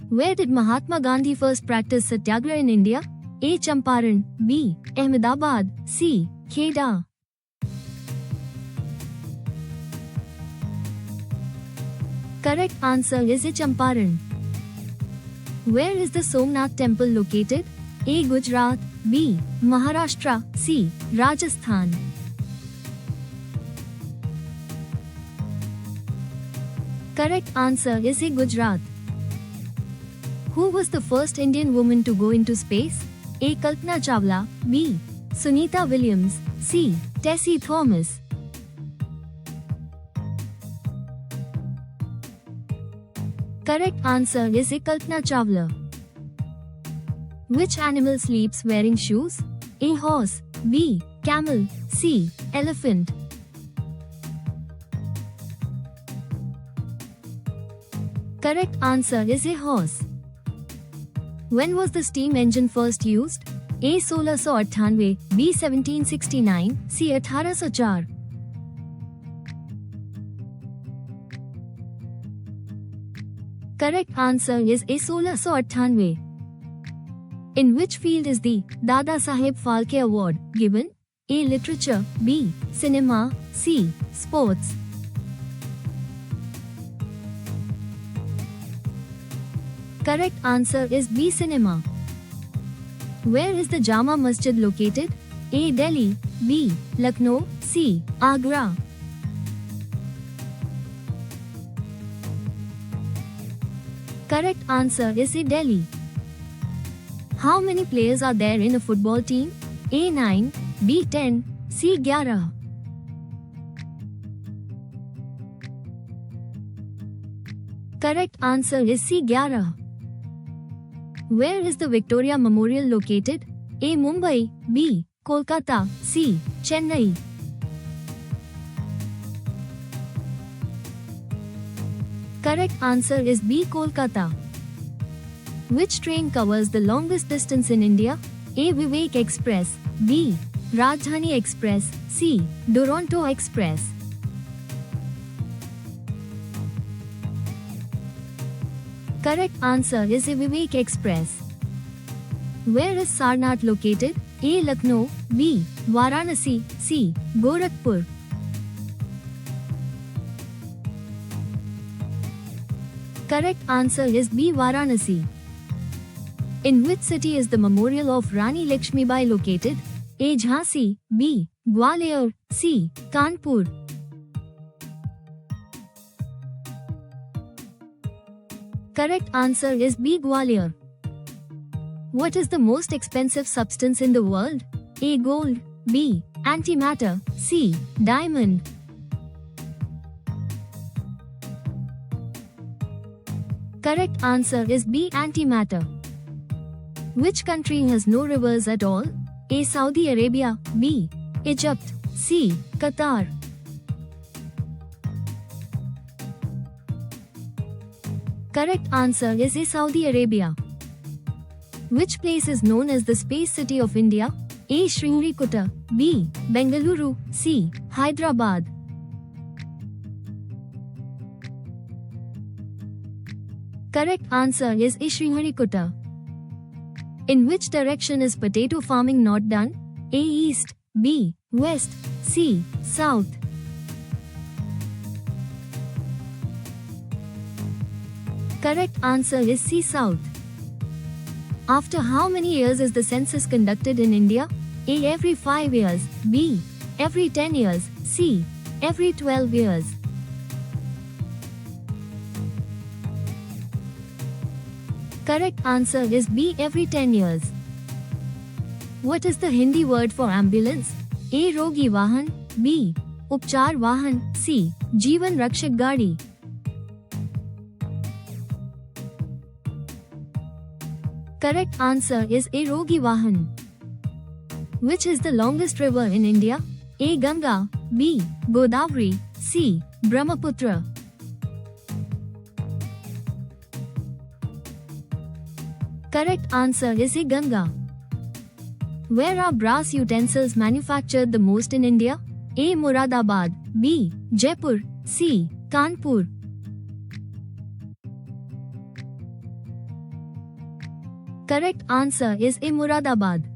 Where did Mahatma Gandhi first practice Satyagraha in India? A. Champaran, B. Ahmedabad, C. Kheda. Correct answer is A. Champaran. Where is the Somnath temple located? A. Gujarat, B. Maharashtra, C. Rajasthan. Correct answer is A. Gujarat. Who was the first Indian woman to go into space? A. Kalpana Chawla, B. Sunita Williams, C. Tessie Thomas. Correct answer is A. Kalpana Chawla. Which animal sleeps wearing shoes? A. Horse, B. Camel, C. Elephant. Correct answer is A. Horse. When was the steam engine first used? A. 1698, B. 1769, C. 1804. Correct answer is A. 1698. In which field is the Dada Saheb Phalke Award given? A. Literature, B. Cinema, C. Sports. Correct answer is B. Cinema. Where is the Jama Masjid located? A. Delhi, B. Lucknow, C. Agra. Correct answer is A. Delhi. How many players are there in a football team? A. 9, B. 10, C. 11. Correct answer is C. 11. Where is the Victoria Memorial located? A. Mumbai, B. Kolkata, C. Chennai. Correct answer is B. Kolkata. Which train covers the longest distance in India? A. Vivek Express, B. Rajdhani Express, C. Duronto Express. Correct answer is A. Vivek Express. Where is Sarnath located? A. Lucknow, B. Varanasi, C. Gorakhpur. Correct answer is B. Varanasi. In which city is the memorial of Rani Lakshmibai located? A. Jhansi, B. Gwalior, C. Kanpur. Correct answer is B. Gwalior. What is the most expensive substance in the world? A. Gold, B. Antimatter, C. Diamond. Correct answer is B. Antimatter. Which country has no rivers at all? A. Saudi Arabia, B. Egypt, C. Qatar. Correct answer is A. Saudi Arabia. Which place is known as the Space City of India? A. Sriharikota, B. Bengaluru, C. Hyderabad. Correct answer is A. Sriharikota. In which direction is potato farming not done? A. East, B. West, C. South. Correct answer is C. South. After how many years is the census conducted in India? A. Every 5 years, B. Every 10 years, C. Every 12 years. Correct answer is B. Every 10 years. What is the Hindi word for ambulance? A. Rogi Vahan, B. Upchar Vahan, C. Jeevan Rakshak Gadi. Correct answer is A. Rogi Vahan. Which is the longest river in India? A. Ganga, B. Godavari, C. Brahmaputra. Correct answer is A. Ganga. Where are brass utensils manufactured the most in India? A. Moradabad, B. Jaipur, C. Kanpur. Correct answer is A. Muradabad.